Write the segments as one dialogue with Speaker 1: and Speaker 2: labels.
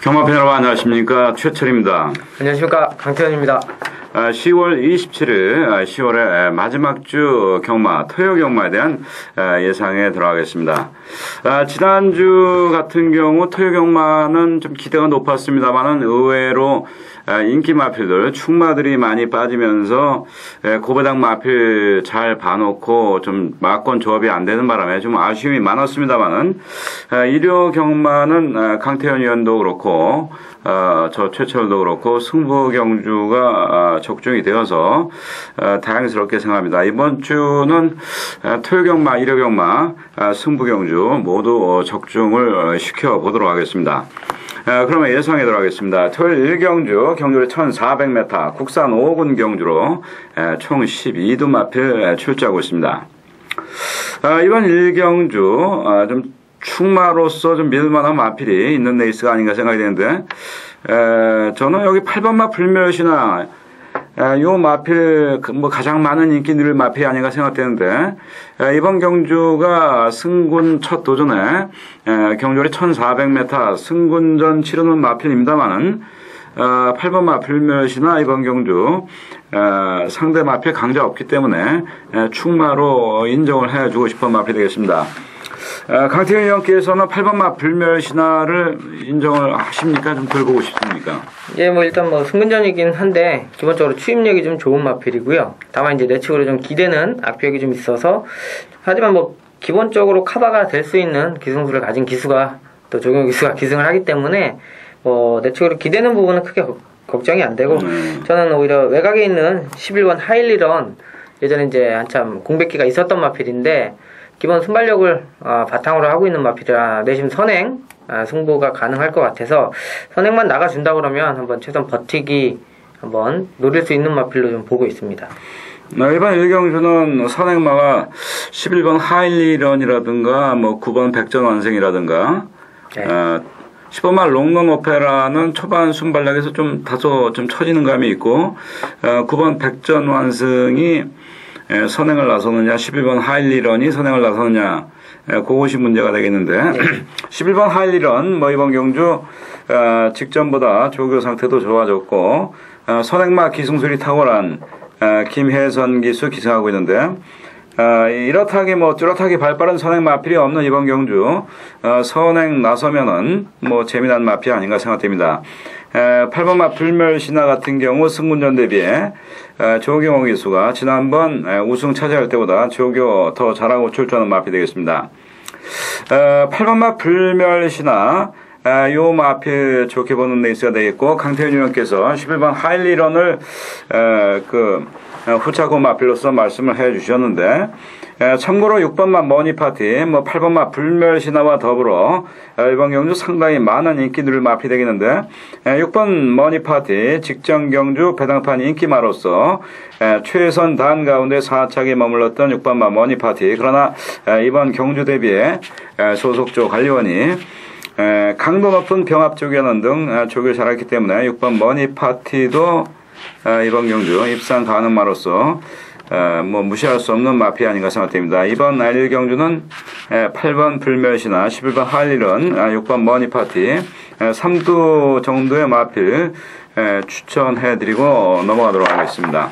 Speaker 1: 경마팬 여러분 안녕하십니까, 최철입니다.
Speaker 2: 안녕하십니까, 강태현입니다.
Speaker 1: 10월 27일 10월의 마지막 주 경마 토요 경마에 대한 예상에 들어가겠습니다. 지난주 같은 경우 토요 경마는 좀 기대가 높았습니다만은 의외로 인기 마필들 축마들이 많이 빠지면서 고배당 마필 잘 봐놓고 좀 마권 조합이 안 되는 바람에 좀 아쉬움이 많았습니다만은 일요 경마는 강태현 위원도 그렇고 저 최철도 그렇고 승부 경주가 적중이 되어서 다행스럽게 생각합니다. 이번 주는 토요 경마, 일요 경마, 승부 경주 모두 적중을 시켜 보도록 하겠습니다. 그러면 예상에 들어가겠습니다. 토요일 1경주 경주를 1400m 국산 5군 경주로 총 12두 마필 출제하고 있습니다. 이번 1경주 좀 축마로서 좀 믿을만한 마필이 있는 레이스가 아닌가 생각이 되는데 저는 여기 8번마 불멸시나 요 마필 가장 많은 인기 늘 마필이 아닌가 생각되는데 이번 경주가 승군 첫 도전에 경주리 1400m 승군전 치르는 마필입니다만은 8번마 불멸시나 이번 경주 상대 마필 강자 없기 때문에 축마로 인정을 해주고 싶은 마필이 되겠습니다. 강태현 의원께서는 8번마 불멸신화를 인정을 하십니까? 좀 들어보고 싶습니까?
Speaker 2: 예, 일단 승근전이긴 한데 기본적으로 추임력이 좀 좋은 마필이고요. 다만 이제 내측으로 좀 기대는 악벽이 좀 있어서 하지만 기본적으로 커버가 될 수 있는 기승수를 가진 기수가 또 조경 기수가 기승을 하기 때문에 내측으로 기대는 부분은 크게 걱정이 안 되고 저는 오히려 외곽에 있는 11번 하일리런 예전에 이제 한참 공백기가 있었던 마필인데 기본 순발력을 바탕으로 하고 있는 마필이라 내심 선행 승부가 가능할 것 같아서 선행만 나가준다 그러면 한번 최선 버티기 한번 노릴 수 있는 마필로 좀 보고 있습니다.
Speaker 1: 이번 1경주는 선행마가 11번 하일리런이라든가 9번 백전완생이라든가
Speaker 2: 네.
Speaker 1: 10번마 롱런 오페라는 초반 순발력에서 다소 처지는 감이 있고 9번 백전완승이 선행을 나서느냐 11번 하일리런이 선행을 나서느냐 그것이 문제가 되겠는데 네. 11번 하일리런 이번 경주 직전보다 조교 상태도 좋아졌고 선행마 기승술이 탁월한 김혜선 기수 기승하고 있는데 이렇다기 뚜렷하게 발빠른 선행 마필이 없는 이번 경주 선행 나서면은 재미난 마필이 아닌가 생각됩니다. 8번마 불멸신화 같은 경우 승군전 대비에 조경호 기수가 지난번 우승 차지할 때보다 조교 더 잘하고 출전하는 마필이 되겠습니다. 8번마 불멸신화 요 마필 좋게 보는 레이스가 되겠고 강태현 의원께서 11번 하일리런을 후차고 마필로서 말씀을 해 주셨는데 참고로 6번마 머니파티 8번마 불멸신화와 더불어 이번 경주 상당히 많은 인기들 마필이 되겠는데 6번 머니파티 직전 경주 배당판 인기마로서 최선 단 가운데 4착에 머물렀던 6번마 머니파티 그러나 이번 경주 대비에 소속조 관리원이 강도 높은 병합 조교하는 등 조교를 잘했기 때문에 6번 머니파티도 이번 경주 입상 가능마로서 무시할 수 없는 마필이 아닌가 생각됩니다. 이번 1경주는 8번 불멸시나 11번 하일리런 6번 머니파티 3두 정도의 마필 추천해드리고 넘어가도록 하겠습니다.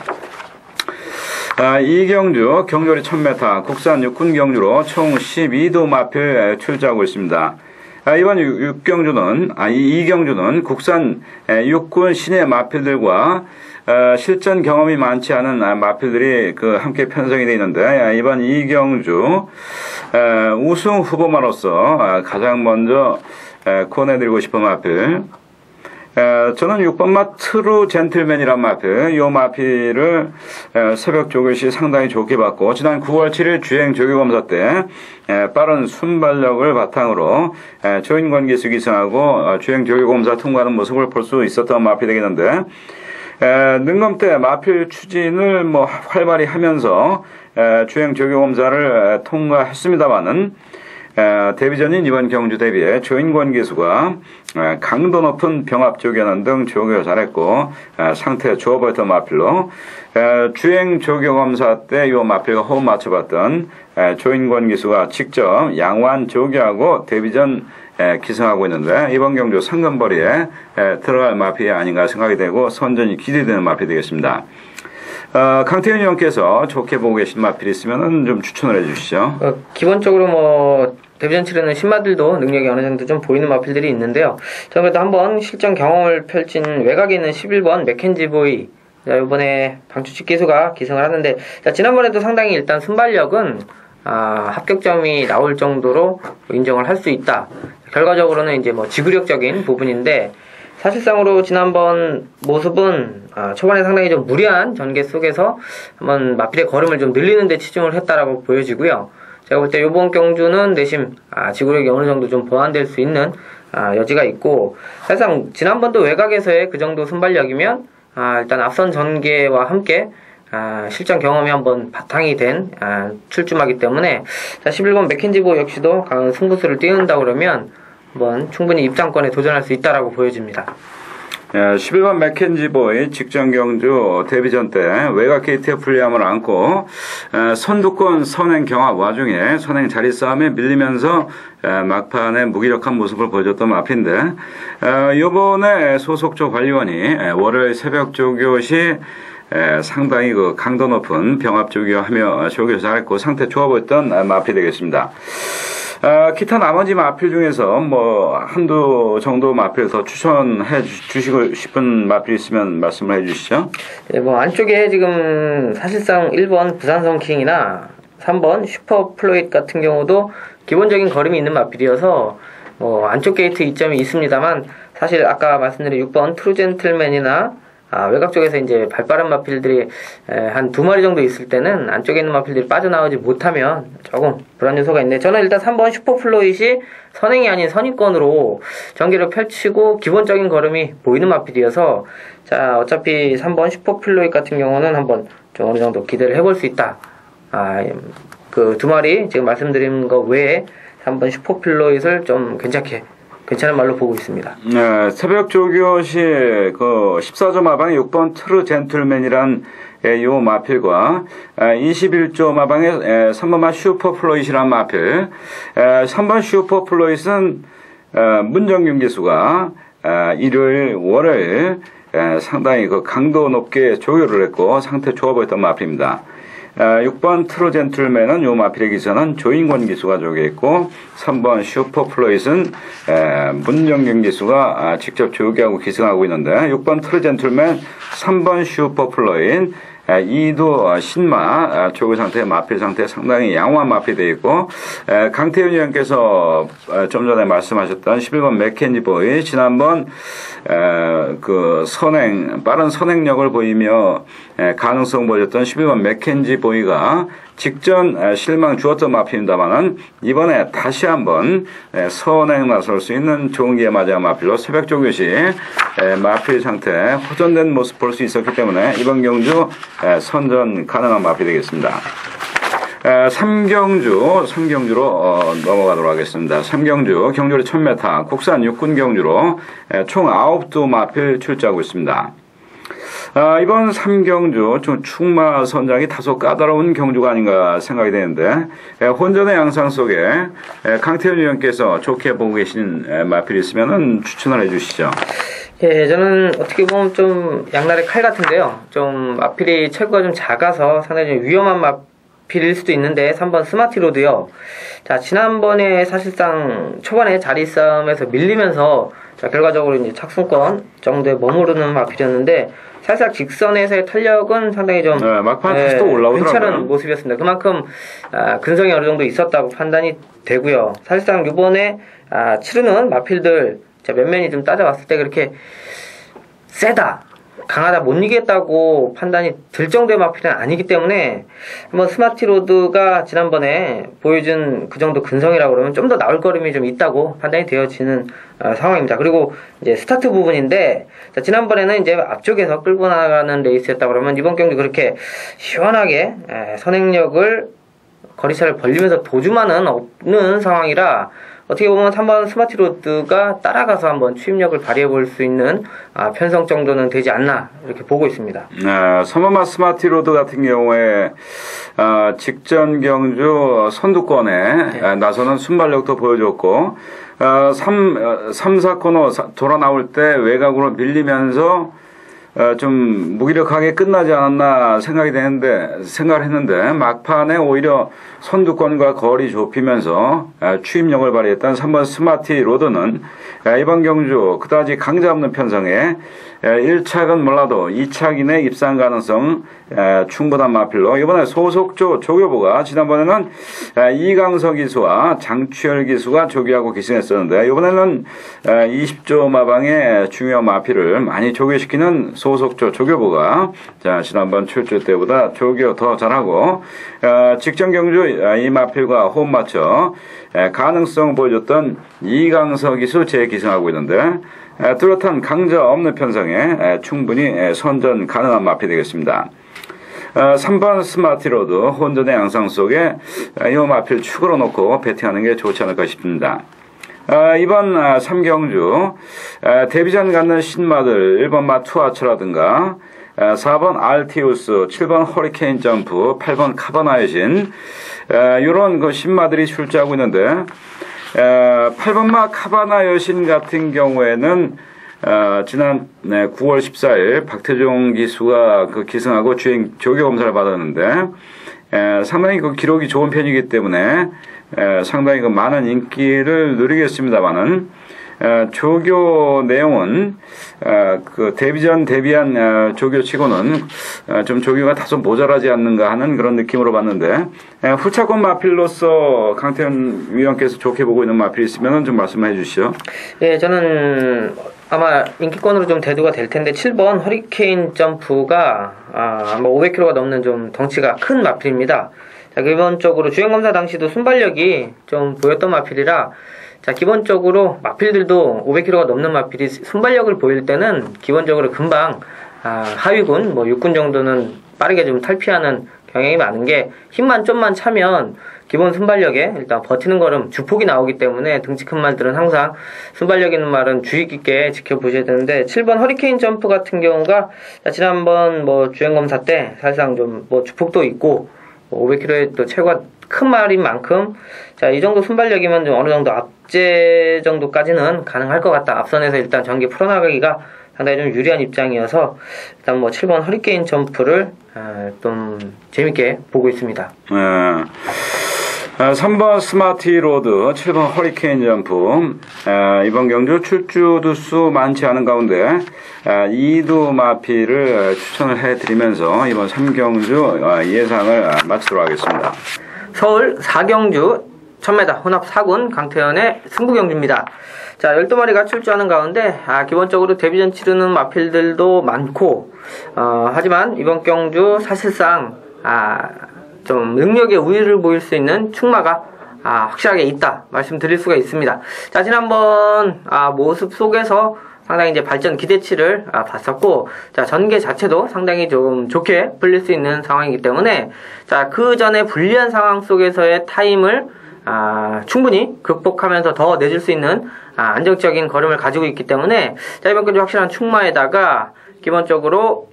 Speaker 1: 2경주 경주리 1000m 국산 6군 경주로 총 12두 마필 출제하고 있습니다. 이번 2경주는 국산 6군 신의 마필들과 실전 경험이 많지 않은 마필들이 함께 편성이 되어 있는데 이번 2경주 우승 후보마로서 가장 먼저 권해드리고 싶은 마필 저는 6번마 트루 젠틀맨이란 마필, 이 마필을 새벽 조교시 상당히 좋게 봤고 지난 9월 7일 주행 조교검사 때 빠른 순발력을 바탕으로 조인권 기수 기승하고 주행 조교검사 통과하는 모습을 볼 수 있었던 마필이 되겠는데 능검 때 마필 추진을 활발히 하면서 주행 조교검사를 통과했습니다마는 데뷔전인 이번 경주 대비에 조인권 기수가 강도 높은 병합 조교하는 등 조교 잘했고 상태 좋아 보였던 마필로 주행 조교 검사 때 이 마필과 호흡 맞춰봤던 조인권 기수가 직접 양완 조교하고 데뷔전 기승하고 있는데 이번 경주 상금거리에 들어갈 마필이 아닌가 생각이 되고 선전이 기대되는 마필이 되겠습니다. 강태현 의원께서 좋게 보고 계신 마필이 있으면 좀 추천을 해주시죠.
Speaker 2: 기본적으로 뭐 데뷔전 치르는 신마들도 능력이 어느 정도 좀 보이는 마필들이 있는데요. 저는 그래도 한번 실전 경험을 펼친 외곽에 있는 11번 맥켄지 보이, 이번에 방추측 기수가 기승을 하는데, 지난번에도 상당히 일단 순발력은 합격점이 나올 정도로 인정을 할 수 있다. 결과적으로는 이제 뭐 지구력적인 부분인데, 사실상으로 지난번 모습은 초반에 상당히 좀 무리한 전개 속에서 한번 마필의 걸음을 좀 늘리는 데 치중을 했다라고 보여지고요. 제가 볼 때 이번 경주는 내심 지구력이 어느 정도 좀 보완될 수 있는 여지가 있고, 사실상 지난번도 외곽에서의 그 정도 순발력이면 일단 앞선 전개와 함께 실전 경험이 한번 바탕이 된 출주마기 때문에 11번 맥켄지보 역시도 강한 승부수를 띄운다 그러면 한번 충분히 입장권에 도전할 수 있다라고 보여집니다.
Speaker 1: 11번 맥켄지보의 직전 경주 데뷔전 때 외곽 게이트에 불리함을 안고 선두권 선행 경합 와중에 선행 자리 싸움에 밀리면서 막판에 무기력한 모습을 보여줬던 마필인데, 이번에 소속조 관리원이 월요일 새벽 조교 시 상당히 그 강도 높은 병합 조교하며 조교 잘했고 상태 좋아 보였던 마필이 되겠습니다. 기타 나머지 마필 중에서 뭐 한두 정도 마필 더 추천해 주시고 싶은 마필 있으면 말씀을 해 주시죠.
Speaker 2: 네, 뭐 안쪽에 지금 사실상 1번 부산 성킹이나 3번 슈퍼 플로잇 같은 경우도 기본적인 걸음이 있는 마필이어서 뭐 안쪽 게이트 이점이 있습니다만, 사실 아까 말씀드린 6번 트루 젠틀맨이나 외곽 쪽에서 이제 발빠른 마필들이 한 2마리 정도 있을 때는 안쪽에 있는 마필들이 빠져나오지 못하면 조금 불안 요소가 있는데, 저는 일단 3번 슈퍼 플로잇이 선행이 아닌 선입권으로 전개를 펼치고 기본적인 걸음이 보이는 마필이어서, 자 어차피 3번 슈퍼 플로잇 같은 경우는 한번 좀 어느 정도 기대를 해볼 수 있다. 그 2마리 지금 말씀드린 거 외에 3번 슈퍼 플로잇을 좀 괜찮은 말로 보고 있습니다.
Speaker 1: 네, 새벽 조교시 그 14조 마방의 6번 트루 젠틀맨이란 요 마필과 21조 마방의 3번만 슈퍼 플로잇이란 마필, 3번 슈퍼 플로잇은 문정균 기수가 일요일 월요일 상당히 그 강도 높게 조교를 했고 상태 좋아 보였던 마필입니다. 6번 트루 젠틀맨은 요 마필의 기수는 조인권 기수가 조교했고, 3번 슈퍼 플로잇은 문정균 기수가 직접 조교하고 기승하고 있는데, 6번 트루 젠틀맨, 3번 슈퍼 플로잇, 2도 신마 조교 상태, 마필 상태 상당히 양호한 마필이 되어 있고, 강태윤 의원께서 좀 전에 말씀하셨던 11번 맥켄지 보이, 지난번 그 빠른 선행력을 보이며 가능성 보여줬던 11번 맥켄지 보이가 직전 실망 주었던 마필입니다만은, 이번에 다시 한번 선행 나설 수 있는 좋은 기회 맞아 마필로 새벽 조교시 마필 상태 호전된 모습 볼 수 있었기 때문에 이번 경주 선전 가능한 마필이 되겠습니다. 3경주로 넘어가도록 하겠습니다. 3경주 경주리 1000m 국산 육군 경주로 총 9도 마필 출제하고 있습니다. 이번 3경주 좀 충마 선장이 다소 까다로운 경주가 아닌가 생각이 되는데, 혼전의 양상 속에 강태현 의원께서 좋게 보고 계신 마필이 있으면 추천을 해주시죠.
Speaker 2: 예, 저는 어떻게 보면 좀 양날의 칼 같은데요. 좀 마필이 체구가 좀 작아서 상당히 좀 위험한 마필일 수도 있는데, 3번 스마티로드요. 자, 지난번에 사실상 초반에 자리 싸움에서 밀리면서 결과적으로 이제 착순권 정도에 머무르는 마필이었는데, 살짝 직선에서의 탄력은 상당히 좀
Speaker 1: 막판 다시 또 올라오더라고요.
Speaker 2: 괜찮은 모습이었습니다. 그만큼 근성이 어느 정도 있었다고 판단이 되고요. 사실상 이번에 치르는 마필들 몇 면이 좀 따져봤을 때 그렇게 세다, 강하다, 못 이기겠다고 판단이 들 정도의 마필은 아니기 때문에 한번 스마티로드가 지난번에 보여준 그 정도 근성이라고 그러면 좀 더 나올 거름이 좀 있다고 판단이 되어지는 상황입니다. 그리고 이제 스타트 부분인데, 자, 지난번에는 이제 앞쪽에서 끌고 나가는 레이스였다 그러면 이번 경기 그렇게 시원하게 선행력을 거리차를 벌리면서 도주만은 없는 상황이라 어떻게 보면 3번 스마티로드가 따라가서 한번 추임력을 발휘해 볼 수 있는 편성 정도는 되지 않나 이렇게 보고 있습니다.
Speaker 1: 3번마 스마티로드 같은 경우에 직전 경주 선두권에 나서는 순발력도 보여줬고 3, 4코너 돌아 나올 때 외곽으로 밀리면서 좀 무기력하게 끝나지 않았나 생각을 했는데 막판에 오히려 선두권과 거리 좁히면서 추임력을 발휘했던 3번 스마티 로드는 이번 경주 그다지 강자 없는 편성에 1착은 몰라도 2착 이내 입상 가능성 충분한 마필로 이번에 소속조 조교보가 지난번에는 이강석 기수와 장추열 기수가 조교하고 기승했었는데 이번에는 20조 마방의 중요한 마필을 많이 조교시키는 소속조 조교보가 지난번 출조 때보다 조교 더 잘하고 직전 경주 이 마필과 호흡 맞춰 가능성 보여줬던 이강석 기수 재기승하고 있는데 뚜렷한 강자 없는 편성에 충분히 선전 가능한 마필이 되겠습니다. 3번 스마티로드 혼전의 양상 속에 이 마필 축으로 놓고 배팅하는 게 좋지 않을까 싶습니다. 이번 3경주 데뷔전 갖는 신마들 1번 마투아츠라든가 4번 알티우스, 7번 허리케인 점프, 8번 카바나이신 이런 그 신마들이 출제하고 있는데 8번마 카바나 여신 같은 경우에는 지난 9월 14일 박태종 기수가 그 기승하고 주행 조교 검사를 받았는데 상당히 그 기록이 좋은 편이기 때문에 상당히 그 많은 인기를 누리겠습니다만은 조교 내용은 그 데뷔전 데뷔한 조교치고는 좀 조교가 다소 모자라지 않는가 하는 그런 느낌으로 봤는데 후차권 마필로서 강태현 위원께서 좋게 보고 있는 마필이 있으면 좀 말씀해 주시죠.
Speaker 2: 예, 저는 아마 인기권으로 좀 대두가 될 텐데 7번 허리케인 점프가 아마 500kg가 넘는 좀 덩치가 큰 마필입니다. 자, 기본적으로 주행검사 당시도 순발력이 좀 보였던 마필이라 자, 기본적으로 마필들도 500kg가 넘는 마필이 순발력을 보일 때는 기본적으로 금방 하위군, 뭐 육군 정도는 빠르게 좀 탈피하는 경향이 많은 게 힘만 좀만 차면 기본 순발력에 일단 버티는 걸음 주폭이 나오기 때문에 등치 큰 말들은 항상 순발력 있는 말은 주의 깊게 지켜보셔야 되는데 7번 허리케인 점프 같은 경우가 지난번 뭐 주행검사 때 사실상 좀 뭐 주폭도 있고 500kg의 또 체구가 큰 말인 만큼 자, 이 정도 순발력이면 좀 어느 정도 압제 정도까지는 가능할 것 같다. 앞선에서 일단 전개 풀어나가기가 상당히 좀 유리한 입장이어서 일단 뭐 7번 허리케인 점프를 좀 재밌게 보고 있습니다.
Speaker 1: 3번 스마티 로드, 7번 허리케인 점프. 이번 경주 출주 두수 많지 않은 가운데 2두 마피를 추천을 해드리면서 이번 3경주 예상을 마치도록 하겠습니다.
Speaker 2: 서울 4경주 1000m 혼합 4군 강태현의 승부경주입니다. 자, 12마리가 출주하는 가운데 기본적으로 데뷔전 치르는 마필들도 많고 하지만 이번 경주 사실상 좀 능력의 우위를 보일 수 있는 충마가 확실하게 있다 말씀드릴 수가 있습니다. 자, 지난번 모습 속에서 상당히 이제 발전 기대치를 봤었고, 자, 전개 자체도 상당히 좀 좋게 풀릴 수 있는 상황이기 때문에, 자, 그 전에 불리한 상황 속에서의 타임을, 충분히 극복하면서 더 내줄 수 있는, 안정적인 걸음을 가지고 있기 때문에, 자, 이번 경주 확실한 충마에다가, 기본적으로,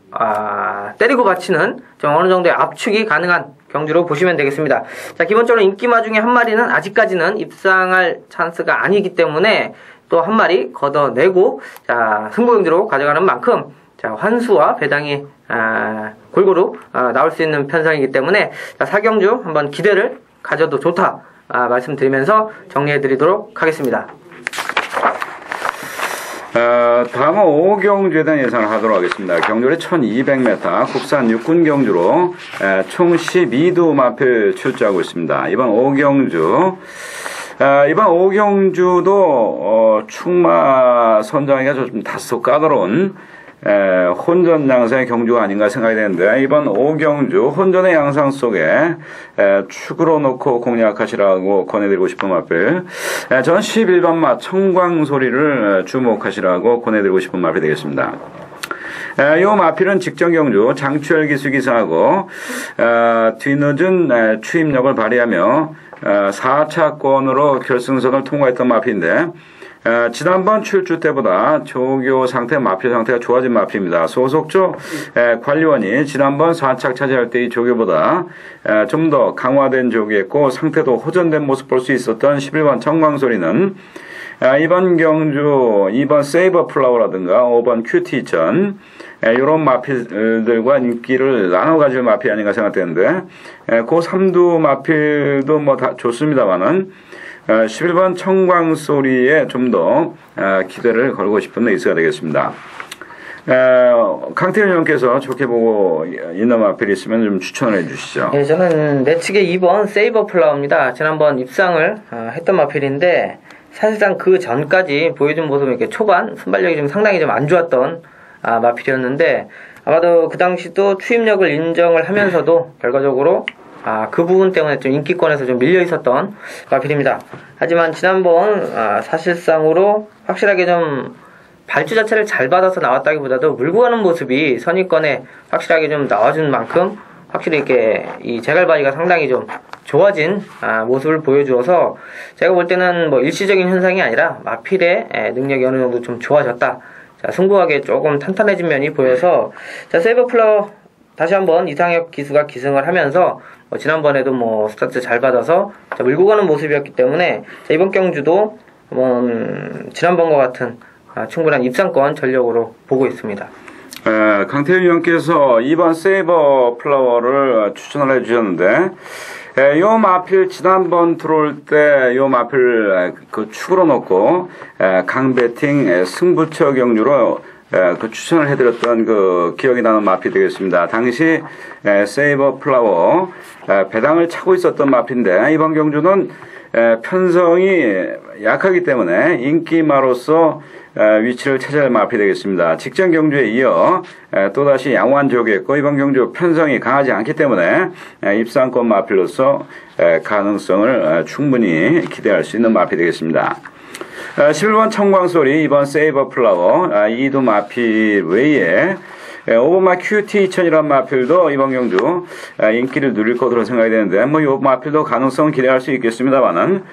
Speaker 2: 때리고 받치는, 좀 어느 정도의 압축이 가능한 경주로 보시면 되겠습니다. 자, 기본적으로 인기마 중에 한 마리는 아직까지는 입상할 찬스가 아니기 때문에, 또 한 마리 걷어내고 자, 승부경주로 가져가는 만큼 자, 환수와 배당이 골고루 나올 수 있는 편성이기 때문에 자, 4경주 한번 기대를 가져도 좋다 말씀드리면서 정리해드리도록 하겠습니다.
Speaker 1: 다음은 5경주에 대한 예상을 하도록 하겠습니다. 경주를 1200m 국산 육군 경주로 총 12두 마필 출주하고 있습니다. 이번 5경주 이번 5경주도 충마 선정하기가 좀 다소 까다로운 혼전 양상의 경주가 아닌가 생각이 되는데 이번 5경주 혼전의 양상 속에 축으로 놓고 공략하시라고 권해드리고 싶은 마필 저는 11번 마 청광소리를 주목하시라고 권해드리고 싶은 마필이 되겠습니다. 요 마필은 직전 경주 장추열 기수 기승하고 뒤늦은 추임력을 발휘하며 4차권으로 결승선을 통과했던 마필인데 지난번 출주 때보다 조교 상태, 마필 상태가 좋아진 마필입니다. 소속조 관리원이 지난번 4착 차지할 때의 조교보다 좀 더 강화된 조교였고 상태도 호전된 모습 볼 수 있었던 11번 청광소리는 이번 경주 2번 세이버 플라워라든가 5번 큐티전 이런 마필들과 인기를 나눠 가질 마필이 아닌가 생각되는데 그 3두 마필도 뭐 다 좋습니다만은 11번 청광소리에 좀 더 기대를 걸고 싶은 레이스가 되겠습니다. 강태현 형께서 좋게 보고 있는 마필이 있으면 좀 추천을 해주시죠.
Speaker 2: 네, 저는 내 측의 2번 세이버 플라워입니다. 지난번 입상을 했던 마필인데 사실상 그 전까지 보여준 모습은 이렇게 초반 순발력이 좀 상당히 좀 안 좋았던 마필이었는데 아마도 그 당시도 추임력을 인정을 하면서도 결과적으로 그 부분 때문에 좀 인기권에서 좀 밀려 있었던 마필입니다. 하지만 지난번 사실상으로 확실하게 좀 발주 자체를 잘 받아서 나왔다기보다도 물고 가는 모습이 선입권에 확실하게 좀 나와준 만큼 확실히 이렇게 이 제갈바지가 상당히 좀 좋아진 모습을 보여주어서 제가 볼 때는 뭐 일시적인 현상이 아니라 마필의 능력이 어느 정도 좀 좋아졌다. 자, 승부하게 조금 탄탄해진 면이 보여서 자, 세이버 플라워 다시 한번 이상혁 기수가 기승을 하면서 지난번에도 뭐 스타트 잘 받아서 밀고 가는 모습이었기 때문에 이번 경주도 지난번과 같은 충분한 입상권 전력으로 보고 있습니다.
Speaker 1: 강태윤 위원께서 2번 세이버 플라워를 추천을 해주셨는데 요 마필 지난번 들어올 때 요 마필 그 축으로 놓고 강배팅 승부처 경주로 그 추천을 해드렸던 그 기억이 나는 마필 되겠습니다. 당시 세이버 플라워 배당을 차고 있었던 마필인데 이번 경주는 편성이 약하기 때문에 인기마로서 위치를 차지할 마필이 되겠습니다. 직전 경주에 이어 또다시 양호한 조교했고 이번 경주 편성이 강하지 않기 때문에 입상권 마필로서 가능성을 충분히 기대할 수 있는 마필이 되겠습니다. 11번 청광소리, 2번 세이버 플라워, 2두 마필 외에 5번 마 큐티 2000이라는 마필도 이번 경주 인기를 누릴 것으로 생각이 되는데 뭐 이 마필도 가능성은 기대할 수 있겠습니다만은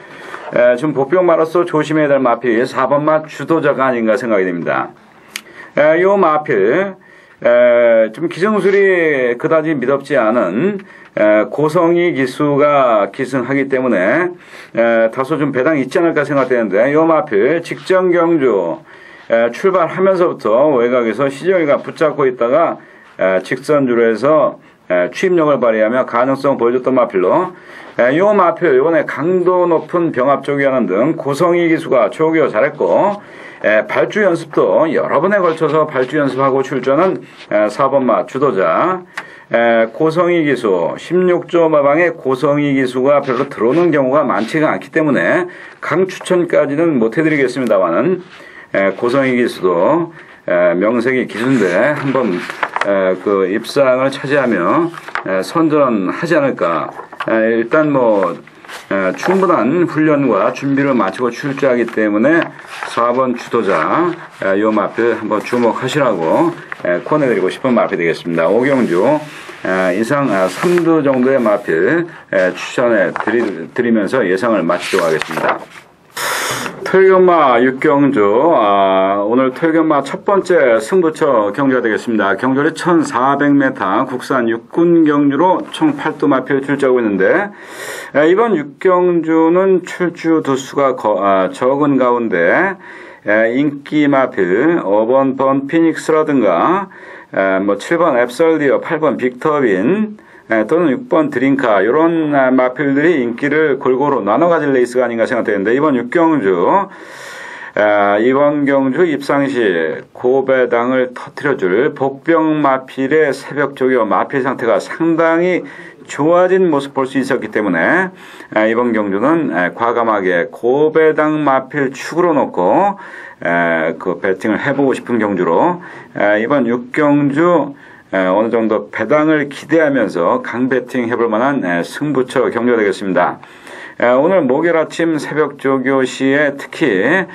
Speaker 1: 좀 복병마로서 조심해야 될 마필이 4번 마 주도자가 아닌가 생각이 됩니다. 이 마필 좀 기정술이 그다지 미덥지 않은 고성희 기수가 기승하기 때문에 다소 좀 배당이 있지 않을까 생각되는데 이 마필 직전 경주 출발하면서부터 외곽에서 시정이가 붙잡고 있다가 직선주로 해서 추임력을 발휘하며 가능성 보여줬던 마필로 이 마필 이번에 강도 높은 병합 조기하는 등 고성희 기수가 조교 잘했고 발주 연습도 여러 번에 걸쳐서 발주 연습하고 출전한 4번 마 주도자 고성희 기수 16조 마방에 고성희 기수가 별로 들어오는 경우가 많지가 않기 때문에 강추천까지는 못해드리겠습니다만은 고성희 기수도 명색이 기수인데 한번 그 입상을 차지하며 선전하지 않을까. 일단 뭐 충분한 훈련과 준비를 마치고 출제하기 때문에 4번 주도자 요 마필 한번 주목하시라고 권해드리고 싶은 마필이 되겠습니다. 오경주 이상 3두 정도의 마필 추천해 드리면서 예상을 마치도록 하겠습니다. 토요경마 6경주 오늘 토요경마 첫 번째 승부처 경주가 되겠습니다. 경주를 1400m 국산 육군 경주로 총 8두 마필 출제하고 있는데 이번 6경주는 출주 두수가 적은 가운데 인기 마필 5번 번 피닉스라든가 뭐 7번 앱설디어 8번 빅터빈 또는 6번 드링카 이런 마필들이 인기를 골고루 나눠 가질 레이스가 아닌가 생각되는데 이번 6경주 이번 경주 입상시 고배당을 터뜨려줄 복병 마필의 새벽 조교 마필 상태가 상당히 좋아진 모습 볼 수 있었기 때문에 이번 경주는 과감하게 고배당 마필 축으로 놓고 그 배팅을 해보고 싶은 경주로 이번 6경주 어느 정도 배당을 기대하면서 강배팅 해볼 만한 승부처 경주가 되겠습니다. 오늘 목요일 아침 새벽 조교 시에 특히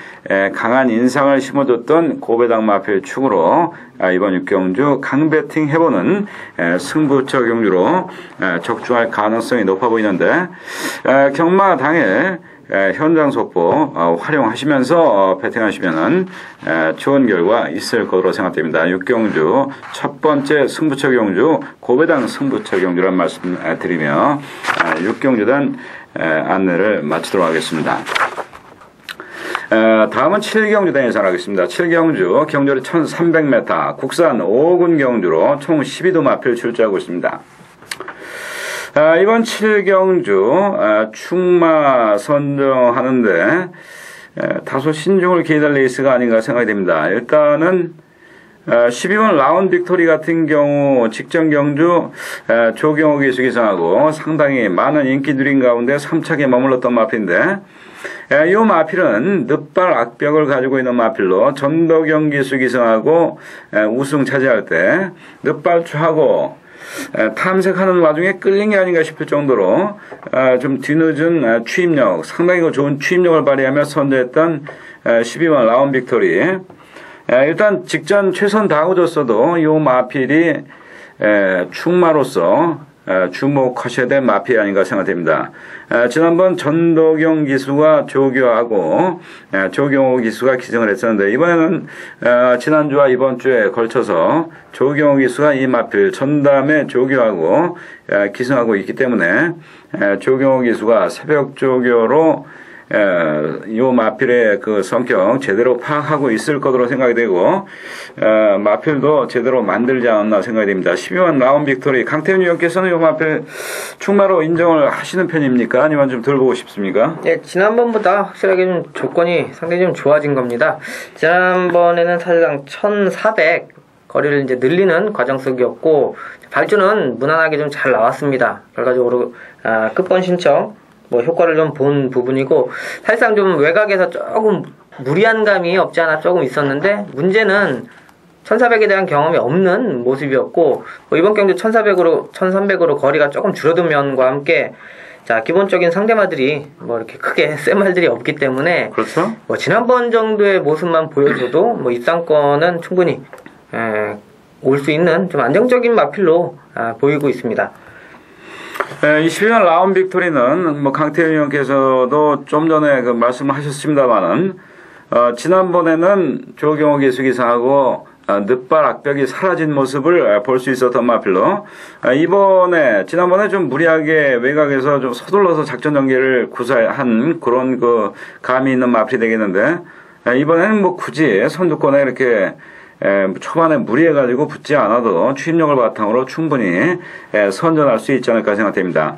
Speaker 1: 강한 인상을 심어줬던 고배당 마필 축으로 이번 6경주 강배팅 해보는 승부처 경주로 적중할 가능성이 높아 보이는데 경마 당일 현장 속보 활용하시면서 배팅하시면은 좋은 결과 있을 것으로 생각됩니다. 6경주 첫 번째 승부처 경주 고배당 승부처 경주란 말씀 드리며 6경주단 안내를 마치도록 하겠습니다. 다음은 7경주단 예상하겠습니다. 7경주 경주를 1300m 국산 5군 경주로 총 12도 마필 출제하고 있습니다. 이번 7경주 충마 선정하는데 다소 신중을 기해야 할 레이스가 아닌가 생각이 됩니다. 일단은 12번 라운 빅토리 같은 경우 직전 경주 조경호 기수 기승하고 상당히 많은 인기 누린 가운데 3차기에 머물렀던 마필인데 이 마필은 늦발 악벽을 가지고 있는 마필로 전도경 기수 기승하고 우승 차지할 때 늦발 추하고 탐색하는 와중에 끌린 게 아닌가 싶을 정도로 좀 뒤늦은 추임력, 상당히 좋은 추임력을 발휘하며 선제했던 12번 라운 빅토리. 일단 직전 최선 다하고졌어도 이 마필이 충마로서 주목하셔야 될 마필이 아닌가 생각됩니다. 지난번 전도경 기수가 조교하고 조경호 기수가 기승을 했었는데 이번에는 지난주와 이번 주에 걸쳐서 조경호 기수가 이 마필 전담에 조교하고 기승하고 있기 때문에 조경호 기수가 새벽 조교로 이 마필의 그 성격 제대로 파악하고 있을 것으로 생각이 되고 마필도 제대로 만들지 않았나 생각이 됩니다. 12번 라운 빅토리 강태훈 의원께서는 이 마필 충마로 인정을 하시는 편입니까? 아니면 좀 덜 보고 싶습니까?
Speaker 2: 네, 지난번보다 확실하게 좀 조건이 상당히 좀 좋아진 겁니다. 지난번에는 사실상 1400 거리를 이제 늘리는 과정 속이었고 발주는 무난하게 좀 잘 나왔습니다. 결과적으로 끝번 신청 효과를 좀 본 부분이고 사실상 좀 외곽에서 조금 무리한 감이 없지 않아 조금 있었는데 문제는 1400에 대한 경험이 없는 모습이었고 이번 경주 1300으로 거리가 조금 줄어든 면과 함께 자 기본적인 상대마들이 이렇게 크게 센 말들이 없기 때문에
Speaker 1: 그렇죠.
Speaker 2: 지난번 정도의 모습만 보여줘도 입상권은 충분히 올 수 있는 좀 안정적인 마필로 보이고 있습니다.
Speaker 1: 22년 라운 빅토리는 강태현 의원께서도 좀 전에 그 말씀하셨습니다만은 지난번에는 조경호 기수기사하고 늦발 악벽이 사라진 모습을 볼 수 있었던 마필로 지난번에 좀 무리하게 외곽에서 좀 서둘러서 작전 전개를 구사한 그런 그 감이 있는 마필이 되겠는데 이번에는 굳이 선두권에 이렇게 초반에 무리해가지고 붙지 않아도 추임력을 바탕으로 충분히 선전할 수 있지 않을까 생각됩니다.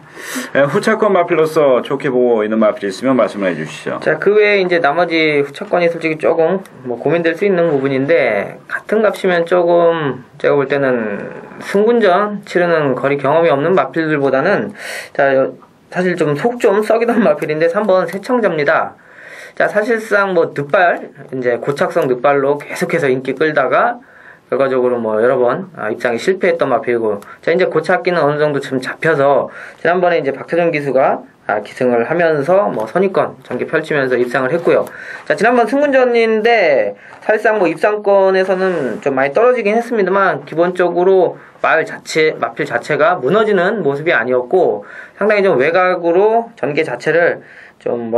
Speaker 1: 후차권 마필로서 좋게 보고 있는 마필이 있으면 말씀을 해주시죠.
Speaker 2: 자, 그 외에 이제 나머지 후차권이 솔직히 조금 고민될 수 있는 부분인데 같은 값이면 조금 제가 볼 때는 승군전 치르는 거리 경험이 없는 마필들보다는 자 사실 좀 속 좀 썩이던 마필인데 3번 세청자입니다. 자, 사실상 늦발, 이제 고착성 늦발로 계속해서 인기 끌다가, 결과적으로 여러 번, 입상이 실패했던 마필이고, 자, 이제 고착기는 어느 정도 좀 잡혀서, 지난번에 이제 박태준 기수가, 기승을 하면서, 선입권 전개 펼치면서 입상을 했고요. 자, 지난번 승군전인데, 사실상 입상권에서는 좀 많이 떨어지긴 했습니다만, 기본적으로 마필 자체가 무너지는 모습이 아니었고, 상당히 좀 외곽으로 전개 자체를 좀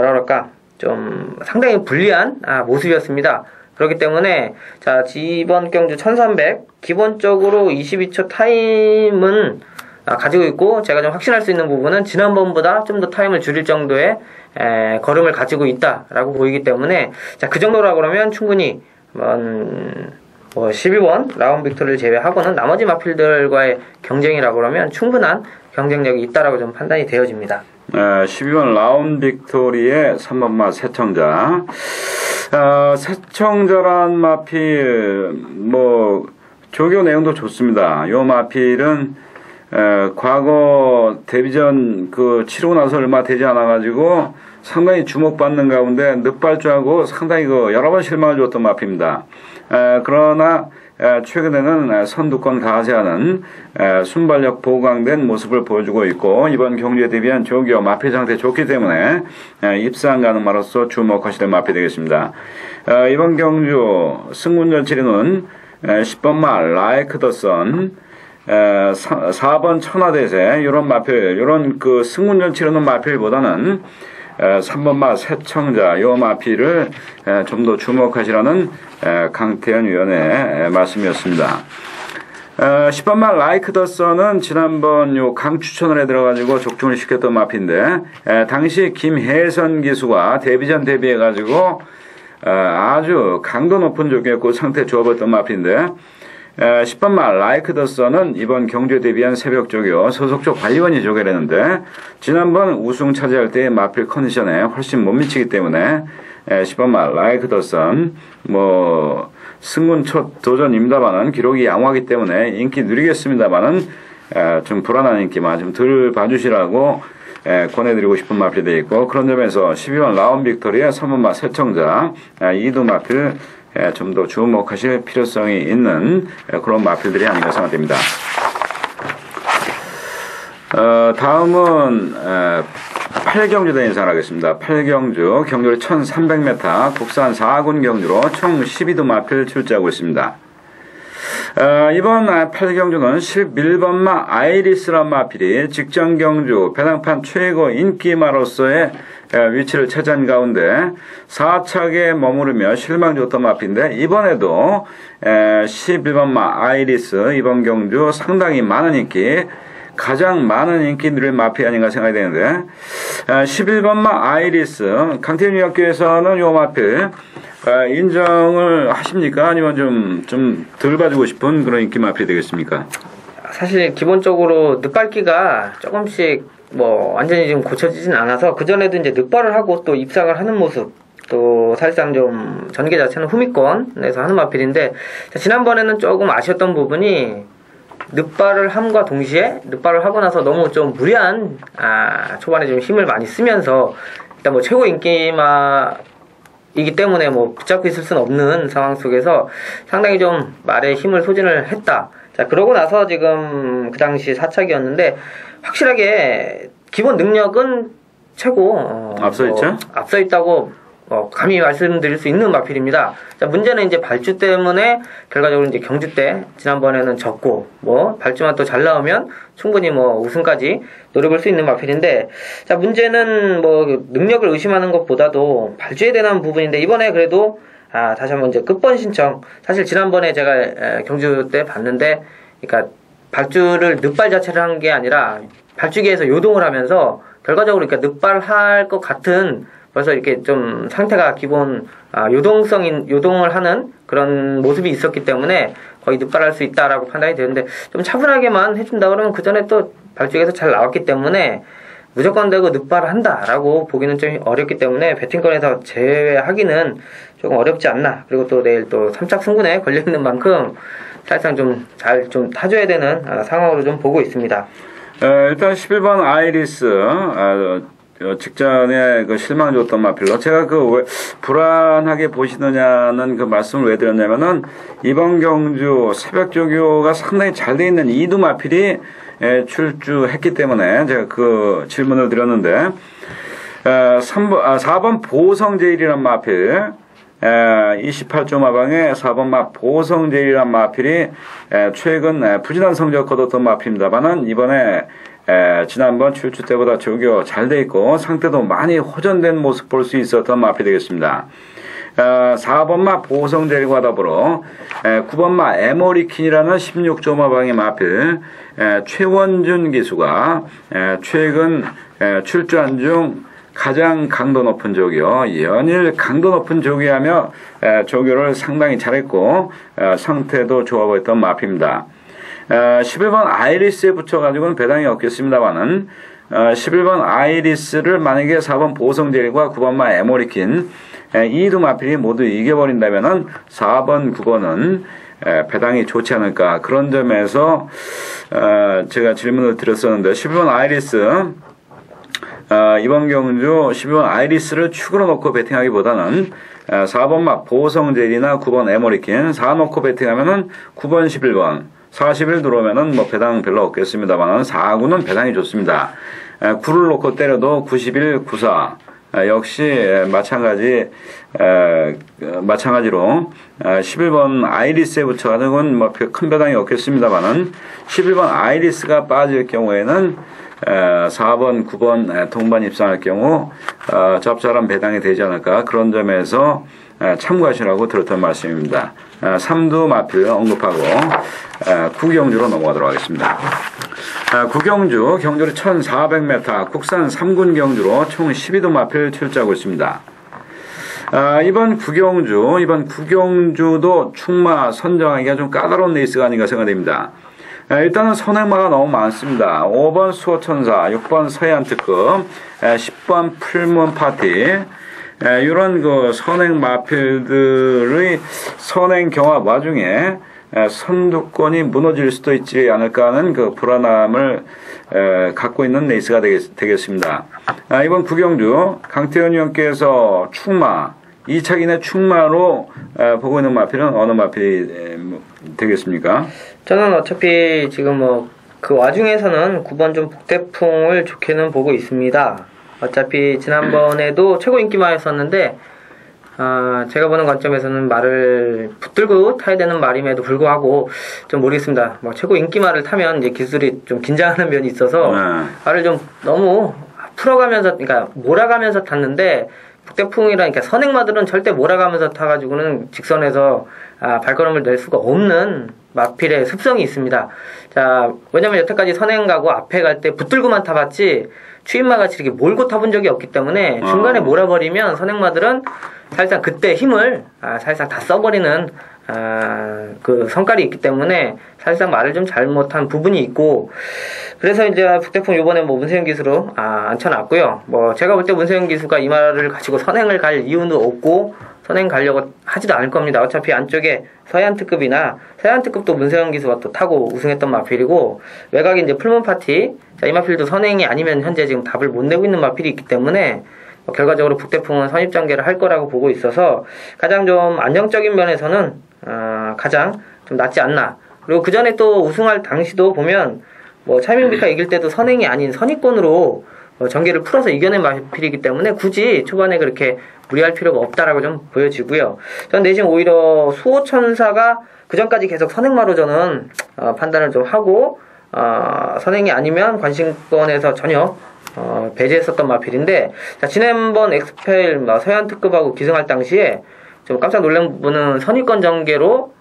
Speaker 2: 좀 상당히 불리한 모습이었습니다. 그렇기 때문에 자 이번 경주 1300 기본적으로 22초 타임은 가지고 있고 제가 좀 확신할 수 있는 부분은 지난번보다 좀 더 타임을 줄일 정도의 걸음을 가지고 있다라고 보이기 때문에 자 그 정도라 그러면 충분히 12번 라운 빅토리를 제외하고는 나머지 마필들과의 경쟁이라고 그러면 충분한 경쟁력이 있다라고 좀 판단이 되어집니다.
Speaker 1: 12번 라운 빅토리의 3번마 세청자. 세청자란 마필, 조교 내용도 좋습니다. 요 마필은, 과거 데뷔전 치르고 나서 얼마 되지 않아가지고 상당히 주목받는 가운데 늦발주하고 상당히 여러 번 실망을 줬던 마필입니다. 그러나 최근에는 선두권 가세하는 순발력 보강된 모습을 보여주고 있고 이번 경주에 대비한 조교 마필 상태 좋기 때문에 입상 가능마로서 주목하시는 마필이 되겠습니다. 이번 경주 승문전 치르는 10번 말 라이크 더 선, 4번 천하대세 이런 마필, 이런 그 승문전 치르는 마필보다는 3번 마 새청자 요 마필을 좀 더 주목하시라는 강태현 위원의 말씀이었습니다. 10번 말 라이크 더 선은 지난번 요 강 추천을 해 들어가지고 적중을 시켰던 마필인데 당시 김혜선 기수가 데뷔전 데뷔해 가지고 아주 강도 높은 조기였고 상태 좋아 보였던 마필인데 10번 말 라이크 더 선은 이번 경주에 대비한 새벽 조교 소속적 관리원이 조교를 했는데 지난번 우승 차지할 때의 마필 컨디션에 훨씬 못 미치기 때문에 10번 말 라이크 더 선 뭐 승문 첫 도전입니다만은 기록이 양호하기 때문에 인기 누리겠습니다만은 좀 불안한 인기만 좀 덜 봐주시라고 권해드리고 싶은 마필이 되어 있고 그런 점에서 12번 라운 빅토리의 3번 마 새청자 이두 마필 좀 더 주목하실 필요성이 있는 그런 마필들이 아닌가 생각됩니다. 다음은 8경주 대회 인사하겠습니다. 8경주 경주를 1300m 국산 4군 경주로 총 12도 마필 출제하고 있습니다. 이번 8경주는 11번마 아이리스란 마필이 직전 경주 배당판 최고 인기마로서의 위치를 차지한 가운데 4착에 머무르며 실망 줬던 마필인데 이번에도 11번마 아이리스 이번 경주 상당히 많은 인기 가장 많은 인기 누릴 마필이 아닌가 생각이 되는데 11번마 아이리스 강태현 위원께서는 요 마필 인정을 하십니까? 아니면 좀 덜 봐주고 싶은 그런 인기 마필이 되겠습니까?
Speaker 2: 사실 기본적으로 늦밟기가 조금씩 뭐 완전히 지금 고쳐지진 않아서 그전에도 이제 늦발을 하고 또 입상을 하는 모습 또 사실상 좀 전개 자체는 후미권에서 하는 마필인데 지난번에는 조금 아쉬웠던 부분이 늦발을 함과 동시에 늦발을 하고 나서 너무 좀 무리한 초반에 좀 힘을 많이 쓰면서 일단 뭐 최고 인기마이기 때문에 뭐 붙잡고 있을 수는 없는 상황 속에서 상당히 좀 말에 힘을 소진을 했다. 자 그러고 나서 지금 그 당시 4착이었는데 확실하게 기본 능력은 최고
Speaker 1: 앞서 있죠?
Speaker 2: 앞서 있다고 감히 말씀드릴 수 있는 마필입니다. 자, 문제는 이제 발주 때문에 결과적으로 이제 경주 때 지난번에는 졌고 뭐 발주만 또 잘 나오면 충분히 뭐 우승까지 노려볼 수 있는 마필인데 자, 문제는 뭐 능력을 의심하는 것보다도 발주에 대한 부분인데 이번에 그래도 다시 한번 이제 끝번 신청 사실 지난번에 제가 경주 때 봤는데 그러니까 발주를 늦발 자체를 한 게 아니라 발주기에서 요동을 하면서 결과적으로 그러니까 늦발할 것 같은 벌써 이렇게 좀 상태가 기본 요동을 하는 그런 모습이 있었기 때문에 거의 늦발할 수 있다라고 판단이 되는데 좀 차분하게만 해준다 그러면 그 전에 또 발주기에서 잘 나왔기 때문에 무조건 되고 늦발한다라고 보기는 좀 어렵기 때문에 배팅권에서 제외하기는 조금 어렵지 않나. 그리고 또 내일 또 3착 승군에 걸려있는 만큼 사실상 좀 잘 좀 타줘야 되는 상황으로 좀 보고 있습니다.
Speaker 1: 일단 11번 아이리스 직전에 그 실망 줬던 마필로 제가 왜 불안하게 보시느냐는 그 말씀을 왜 드렸냐면은 이번 경주 새벽 조교가 상당히 잘 돼 있는 이두 마필이 출주했기 때문에 제가 그 질문을 드렸는데 4번 보성제일이란 마필 28조 마방의 4번 마 보성제일이란 마필이 최근 부진한 성적 거뒀던 마필입니다만은 이번에 지난번 출주 때보다 조교 잘 돼 있고 상태도 많이 호전된 모습 볼 수 있었던 마필이 되겠습니다. 4번마 보성제일과 더불어 9번마 에모리킨이라는 16조 마방의 마필 최원준 기수가 최근 출주한 중 가장 강도 높은 조교, 연일 강도 높은 조교하며 조교를 상당히 잘했고 상태도 좋아 보였던 마필입니다. 11번 아이리스에 붙여가지고는 배당이 없겠습니다만은 11번 아이리스를 만약에 4번 보성제일과 9번마 에모리킨 이 두 마필이 모두 이겨버린다면은 4번, 9번은 배당이 좋지 않을까 그런 점에서 제가 질문을 드렸었는데 11번 아이리스 이번 경주 12번 아이리스를 축으로 놓고 배팅하기보다는 4번 막 보성젤이나 9번 에머리킨 4 놓고 배팅하면은 9번 11번 40일 들어오면은 뭐 배당 별로 없겠습니다만 4구는 배당이 좋습니다. 9를 놓고 때려도 91, 94 역시 마찬가지로 11번 아이리스에 붙여가는 건 뭐 큰 배당이 없겠습니다만은 11번 아이리스가 빠질 경우에는 4번, 9번 동반 입상할 경우 적절한 배당이 되지 않을까 그런 점에서 참고하시라고 드렸던 말씀입니다. 3두 마필 언급하고 구경주로 넘어가도록 하겠습니다. 구경주 경주로 1400m 국산 3군 경주로 총 12도 마필 출제하고 있습니다. 이번 구경주도 충마 선정하기가 좀 까다로운 레이스가 아닌가 생각됩니다. 일단은 선행마가 너무 많습니다. 5번 수호천사, 6번 서해안특급, 10번 풀문파티 이런 그 선행 마필들의 선행 경합 와중에 선두권이 무너질 수도 있지 않을까 하는 그 불안함을 갖고 있는 레이스가 되겠습니다. 이번 구경주 강태현 의원께서 충마 2차 기내 충마로 보고 있는 마필은 어느 마필이 되겠습니까?
Speaker 2: 저는 어차피 지금 뭐 그 와중에서는 9번 좀 북태풍을 좋게는 보고 있습니다. 어차피 지난번에도 최고 인기마였었는데 제가 보는 관점에서는 말을 붙들고 타야 되는 말임에도 불구하고 좀 모르겠습니다. 뭐 최고 인기말을 타면 이제 기술이 좀 긴장하는 면이 있어서 말을 좀 너무 풀어가면서 그러니까 몰아가면서 탔는데 북태풍이라니까 선행마들은 절대 몰아가면서 타가지고는 직선에서 발걸음을 낼 수가 없는 마필의 습성이 있습니다. 자, 왜냐면 여태까지 선행 가고 앞에 갈 때 붙들고만 타봤지 추임마같이 이렇게 몰고 타본 적이 없기 때문에 중간에 몰아버리면 선행마들은 사실상 그때 힘을 사실상 다 써버리는 그 성깔이 있기 때문에 사실상 말을 좀 잘못한 부분이 있고 그래서 이제 북태풍 요번에 뭐 문세윤 기수로 앉혀놨고요. 뭐 제가 볼 때 문세윤 기수가 이 말을 가지고 선행을 갈 이유는 없고 선행 가려고 하지도 않을 겁니다. 어차피 안쪽에 서해안특급이나 서해안특급도 문세윤 기수가 또 타고 우승했던 마필이고 외곽에 이제 풀문파티 이 마필도 선행이 아니면 현재 지금 답을 못 내고 있는 마필이 있기 때문에 결과적으로 북태풍은 선입전개를 할 거라고 보고 있어서 가장 좀 안정적인 면에서는 가장 좀 낫지 않나. 그리고 그 전에 또 우승할 당시도 보면 뭐 차이밍비카 이길 때도 선행이 아닌 선입권으로 전개를 풀어서 이겨낸 마필이기 때문에 굳이 초반에 그렇게 무리할 필요가 없다라고 좀 보여지고요. 전 대신 오히려 수호천사가 그 전까지 계속 선행마로 저는 판단을 좀 하고 선행이 아니면 관심권에서 전혀 배제했었던 마필인데 자, 지난번 엑스펠 서해안특급하고 기승할 당시에 좀 깜짝 놀란 부분은 선입권 전개로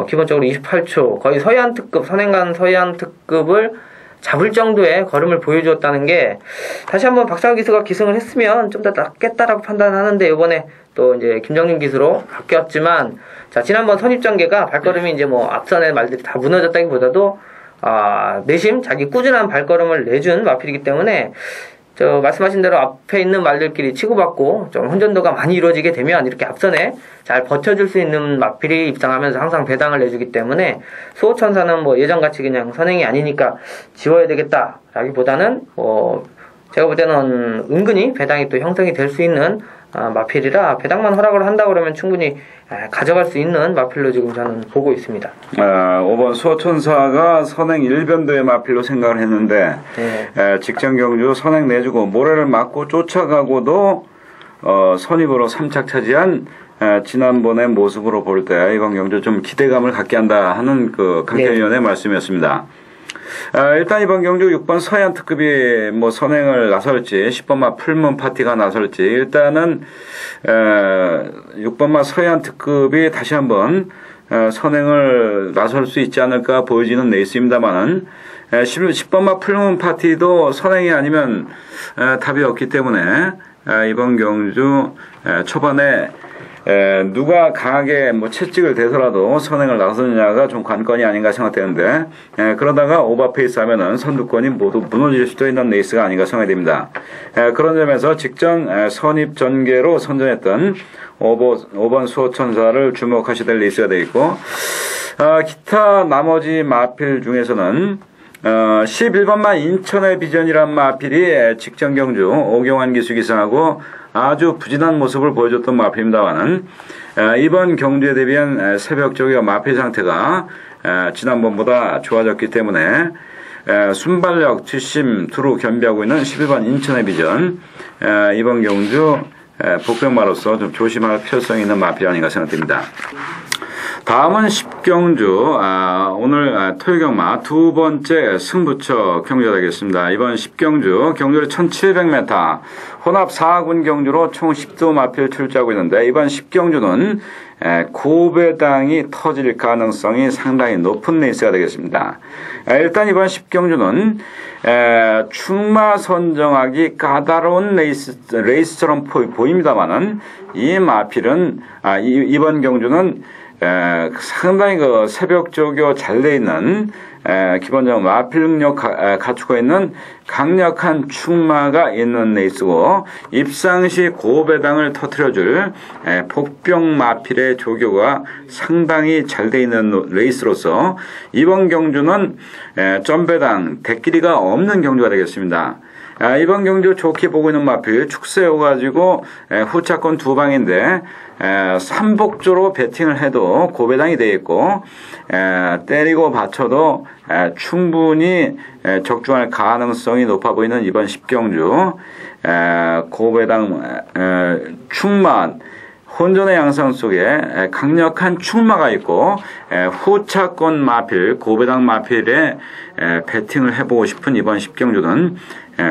Speaker 2: 기본적으로 28초 거의 서해안특급 선행간 서해안특급을 잡을 정도의 걸음을 보여주었다는 게 다시 한번 박상호 기수가 기승을 했으면 좀 더 낫겠다라고 판단하는데 이번에 또 이제 김정민 기수로 바뀌었지만 자 지난번 선입전개가 발걸음이 이제 뭐 앞선의 말들이 다 무너졌다기보다도 내심 자기 꾸준한 발걸음을 내준 마필이기 때문에 저 말씀하신 대로 앞에 있는 말들끼리 치고받고 좀 혼전도가 많이 이루어지게 되면 이렇게 앞선에 잘 버텨줄 수 있는 마필이 입장하면서 항상 배당을 내주기 때문에 수호천사는 뭐 예전같이 그냥 선행이 아니니까 지워야 되겠다라기보다는 제가 볼 때는 은근히 배당이 또 형성이 될 수 있는 마필이라 배당만 허락을 한다 그러면 충분히 가져갈 수 있는 마필로 지금 저는 보고 있습니다.
Speaker 1: 5번 수호천사가 선행 1변도의 마필로 생각을 했는데 직전 경주 선행 내주고 모래를 맞고 쫓아가고도 선입으로 3착 차지한 지난번의 모습으로 볼 때 이번 경주 좀 기대감을 갖게 한다 하는 그 강태현 의원의 말씀이었습니다. 일단 이번 경주 6번 서해안특급이 뭐 선행을 나설지 10번마 풀문파티가 나설지 일단은 6번마 서해안특급이 다시 한번 선행을 나설 수 있지 않을까 보여지는 레이스입니다만은 10번마 풀문파티도 선행이 아니면 답이 없기 때문에 이번 경주 초반에 누가 강하게 뭐 채찍을 대서라도 선행을 나서느냐가 좀 관건이 아닌가 생각되는데 그러다가 오버페이스 하면은 선두권이 모두 무너질 수도 있는 레이스가 아닌가 생각이 됩니다. 그런 점에서 직전 선입 전개로 선전했던 5번 수호천사를 주목하셔야 될 레이스가 되겠고 기타 나머지 마필 중에서는 11번마 인천의 비전이란 마필이 직전 경주 오경환 기수 기승하고 아주 부진한 모습을 보여줬던 마필입니다만은 이번 경주에 대비한 새벽 조기와 마필 상태가 지난번보다 좋아졌기 때문에 순발력, 뒷심 두루 겸비하고 있는 11번 인천의 비전 이번 경주 복병마로서 좀 조심할 필요성이 있는 마필이 아닌가 생각됩니다. 다음은 10경주 오늘 토요경마 두 번째 승부처 경주가 되겠습니다. 이번 10경주 경주를 1700m 혼합 4군 경주로 총 10두 마필 출제하고 있는데 이번 10경주는 고배당이 터질 가능성이 상당히 높은 레이스가 되겠습니다. 일단 이번 10경주는 충마 선정하기 까다로운 레이스처럼 보입니다만은 이 마필은 이번 경주는 상당히 그 새벽 조교 잘 돼 있는 기본적으로 마필 능력 갖추고 있는 강력한 충마가 있는 레이스고 입상시 고배당을 터뜨려줄 복병 마필의 조교가 상당히 잘 돼 있는 레이스로서 이번 경주는 점배당 대끼리가 없는 경주가 되겠습니다. 이번 경주 좋게 보고 있는 마필 축세여가지고 후차권 두 방인데 삼복조로 배팅을 해도 고배당이 되어 있고 때리고 받쳐도 충분히 적중할 가능성이 높아 보이는 이번 10경주 고배당 충만 혼전의 양상 속에 강력한 충마가 있고 후차권 마필 고배당 마필에 배팅을 해보고 싶은 이번 10경주는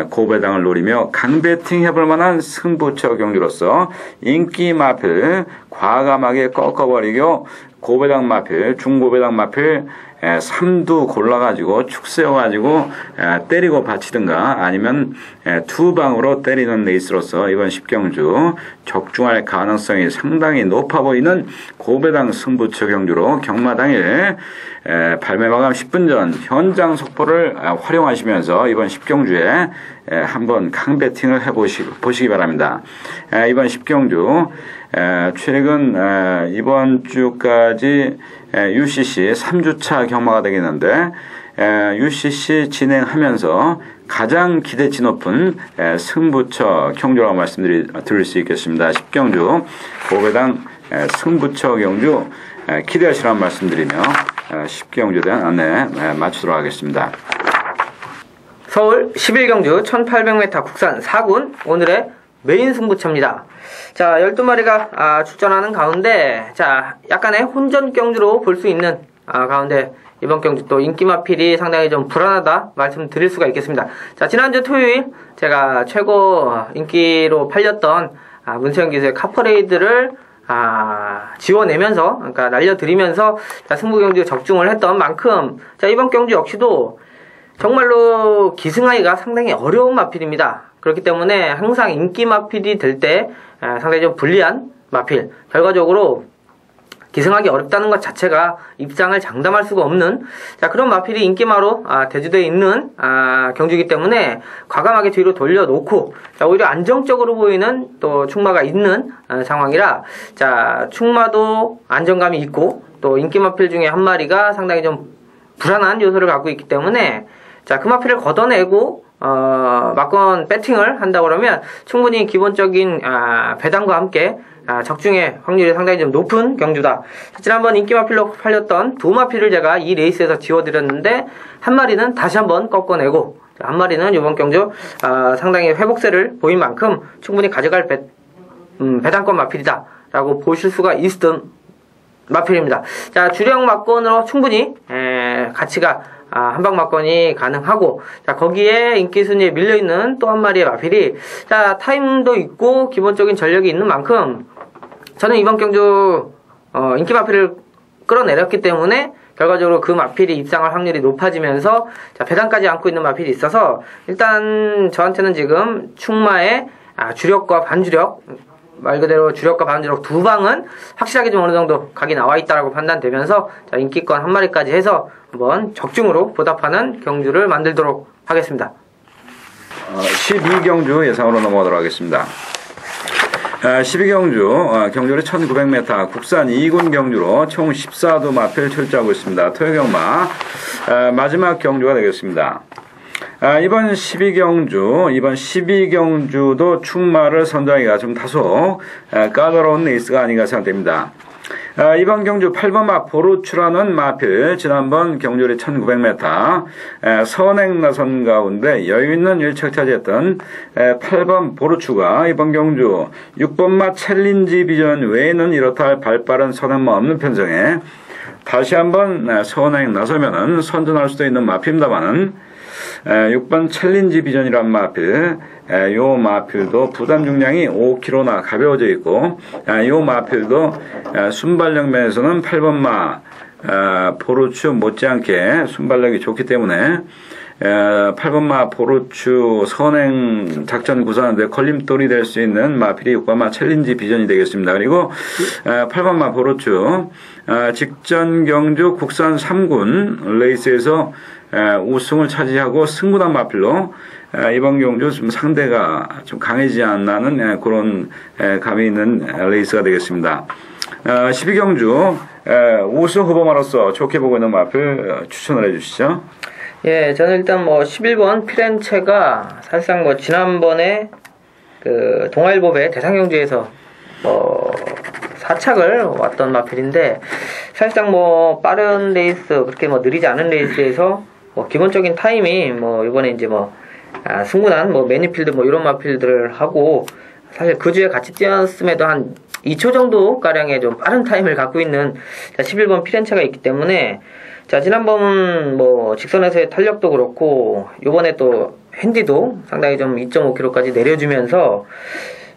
Speaker 1: 고배당을 노리며 강배팅 해볼 만한 승부처 경주로서 인기 마필 과감하게 꺾어버리고 고배당 마필 중고배당 마필 3두 골라가지고 축세워가지고 때리고 받치든가 아니면 두 방으로 때리는 레이스로서 이번 10경주 적중할 가능성이 상당히 높아 보이는 고배당 승부처 경주로 경마당일 발매 마감 10분 전 현장 속보를 활용하시면서 이번 10경주에 한번 강배팅을 보시기 바랍니다. 이번 10경주 최근 이번 주까지 UCC 3주차 경마가 되겠는데 UCC 진행하면서 가장 기대치 높은 승부처 경주라고 말씀드릴 수 있겠습니다. 10경주 고배당 승부처 경주 기대하시라는 말씀드리며 10경주에 대한 안내 마치도록 하겠습니다.
Speaker 2: 서울 11경주 1800m 국산 4군 오늘의 메인 승부처입니다. 자, 12마리가 출전하는 가운데 자, 약간의 혼전 경주로 볼 수 있는 가운데 이번 경주 또 인기 마필이 상당히 좀 불안하다 말씀드릴 수가 있겠습니다. 자, 지난주 토요일 제가 최고 인기로 팔렸던 문세영 기수의 카퍼레이드를 지워내면서 그러니까 날려드리면서 자, 승부 경주에 적중을 했던 만큼 자, 이번 경주 역시도 정말로 기승하기가 상당히 어려운 마필입니다. 그렇기 때문에 항상 인기 마필이 될 때 상당히 좀 불리한 마필 결과적으로 기승하기 어렵다는 것 자체가 입장을 장담할 수가 없는 자, 그런 마필이 인기마로 대주되어 있는 경주이기 때문에 과감하게 뒤로 돌려놓고 자, 오히려 안정적으로 보이는 또 충마가 있는 상황이라 자, 충마도 안정감이 있고 또 인기 마필 중에 한 마리가 상당히 좀 불안한 요소를 갖고 있기 때문에 자, 그 마필을 걷어내고 막건 배팅을 한다 그러면 충분히 기본적인 배당과 함께 적중의 확률이 상당히 좀 높은 경주다. 지난번 인기 마필로 팔렸던 두 마필을 제가 이 레이스에서 지워드렸는데 한 마리는 다시 한번 꺾어내고 한 마리는 이번 경주 상당히 회복세를 보인 만큼 충분히 가져갈 배당권 마필이다 라고 보실 수가 있던 마필입니다. 자, 주력 막건으로 충분히 가치가 한방 막건이 가능하고 자, 거기에 인기 순위에 밀려있는 또 한 마리의 마필이 자, 타임도 있고 기본적인 전력이 있는 만큼 저는 이번 경주 인기 마필을 끌어내렸기 때문에 결과적으로 그 마필이 입상할 확률이 높아지면서 자, 배당까지 안고 있는 마필이 있어서 일단 저한테는 지금 충마의 주력과 반주력 말 그대로 주력과 반주력 두 방은 확실하게 좀 어느 정도 각이 나와 있다라고 판단되면서 자, 인기권 한 마리까지 해서 한번 적중으로 보답하는 경주를 만들도록 하겠습니다.
Speaker 1: 12경주 예상으로 넘어가도록 하겠습니다. 12경주 경주리 1900m 국산 2군 경주로 총 14도 마필 출전하고 있습니다. 토요경마 마지막 경주가 되겠습니다. 이번 12경주도 충마를 선정하기가 좀 다소 까다로운 레이스가 아닌가 생각됩니다. 이번 경주 8번마 보루추라는 마필 지난번 경주리 1900m 선행 나선 가운데 여유있는 1척 차지했던 8번 보루추가 이번 경주 6번마 챌린지 비전 외에는 이렇다 할 발빠른 선행만 없는 편성에 다시 한번 선행 나서면은 선전할 수도 있는 마필입니다만은 6번 챌린지 비전이란 마필, 요 마필도 부담 중량이 5kg나 가벼워져 있고, 요 마필도 순발력 면에서는 8번마 보루추 못지않게 순발력이 좋기 때문에 8번마 보루추 선행 작전 구사하는데 걸림돌이 될 수 있는 마필이 6번마 챌린지 비전이 되겠습니다. 그리고 8번마 보루추 직전 경주 국산 3군 레이스에서 우승을 차지하고 승부단 마필로 이번 경주 좀 상대가 좀 강해지지 않나는 그런 감이 있는 레이스가 되겠습니다. 12경주 우승 후보마로서 좋게 보고 있는 마필 추천을 해주시죠.
Speaker 2: 예, 저는 일단 11번 피렌체가 사실상 지난번에 그 동아일보배 대상경주에서 4착을 왔던 마필인데 사실상 빠른 레이스 그렇게 느리지 않은 레이스에서 기본적인 타임이 이번에 이제 승군한 매니필드 이런 마필들을 하고 사실 그 주에 같이 뛰었음에도 한 2초 정도 가량의 좀 빠른 타임을 갖고 있는 11번 피렌체가 있기 때문에 자 지난번 직선에서의 탄력도 그렇고 요번에 또 핸디도 상당히 좀 2.5km까지 내려주면서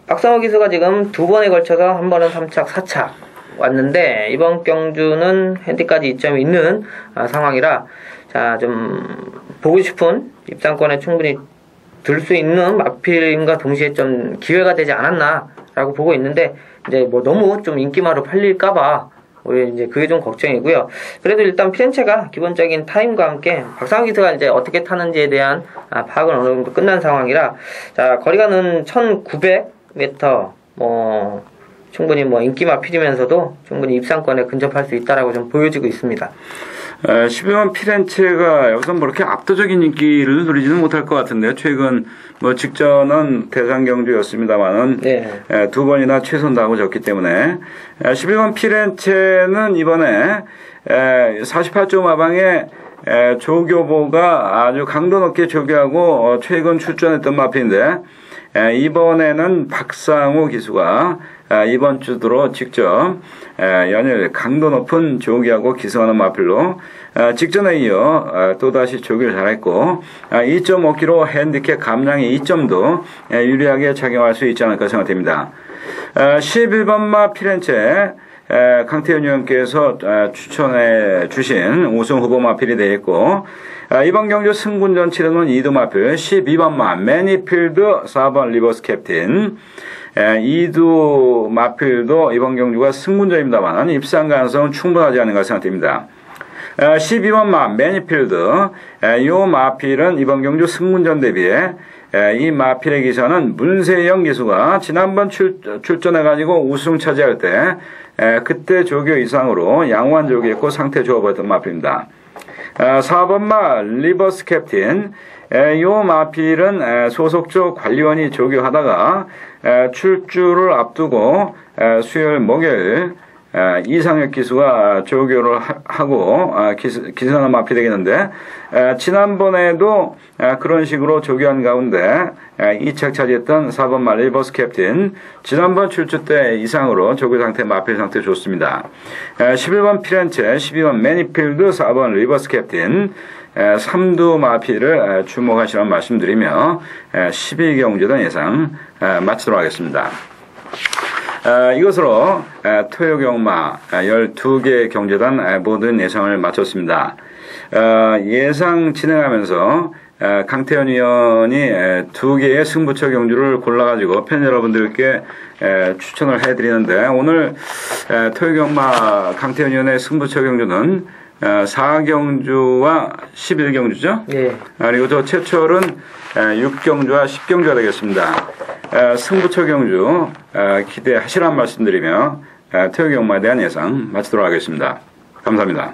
Speaker 2: 박상호 기수가 지금 두 번에 걸쳐서 한 번은 3착, 4착 왔는데 이번 경주는 핸디까지 이점이 있는 상황이라 자 좀 보고 싶은 입상권에 충분히 들 수 있는 마필임과 동시에 좀 기회가 되지 않았나라고 보고 있는데 이제 너무 좀 인기마로 팔릴까봐 우리 이제 그게 좀 걱정이고요. 그래도 일단 피렌체가 기본적인 타임과 함께 박상호 기수가 이제 어떻게 타는지에 대한 파악은 어느 정도 끝난 상황이라 자 거리가는 1900m 충분히 인기 마필이면서도 충분히 입상권에 근접할 수 있다라고 좀 보여지고 있습니다.
Speaker 1: 12번 피렌체가 여기서 그렇게 압도적인 인기를 누리지는 못할 것 같은데요. 최근 직전은 대상 경주였습니다만은
Speaker 2: 네.
Speaker 1: 두 번이나 최선다하고 졌기 때문에 12번 피렌체는 이번에 48조 마방에 조교보가 아주 강도 높게 조교하고 최근 출전했던 마필인데 이번에는 박상호 기수가 이번 주 들어 직접 연일 강도 높은 조기하고 기승하는 마필로 직전에 이어 또다시 조기를 잘했고 2.5kg 핸디캡 감량의 2점도 유리하게 작용할 수 있지 않을까 생각됩니다. 11번마 피렌체 강태현 의원께서 추천해 주신 우승 후보 마필이 되겠고 이번 경주 승군전 치르는 2두 마필 12번마 매니필드 4번 리버스 캡틴 2두 마필도 이번 경주가 승군전입니다만 입상 가능성은 충분하지 않은가 생각됩니다. 12번마 매니필드 이 마필은 이번 경주 승군전 대비해 이 마필의 기사는 문세영 기수가 지난번 출전해가지고 우승 차지할 때 그때 조교 이상으로 양호한 조교했고 상태 좋아 보였던 마필입니다. 4번마 리버스 캡틴 이 마필은 소속조 관리원이 조교하다가 출주를 앞두고 수요일 목요일 이상혁 기수가 조교를 하고 기선한 마필이 되겠는데 지난번에도 그런 식으로 조교한 가운데 2착 차지했던 4번마 리버스 캡틴 지난번 출주 때 이상으로 조교 상태 마필 상태 좋습니다. 11번 피렌체 12번 매니필드 4번 리버스 캡틴 3두 마필을 주목하시라는 말씀드리며 12경주전 예상 마치도록 하겠습니다. 이것으로 토요경마 12개 경주단 모든 예상을 마쳤습니다. 예상 진행하면서 강태현 의원이 2개의 승부처 경주를 골라가지고 팬 여러분들께 추천을 해드리는데 오늘 토요경마 강태현 의원의 승부처 경주는 4경주와 11경주죠?
Speaker 2: 네.
Speaker 1: 그리고 또 최철은 6경주와 10경주가 되겠습니다. 승부처 경주 기대하시라는 말씀드리며 토요 경마에 대한 예상 마치도록 하겠습니다. 감사합니다.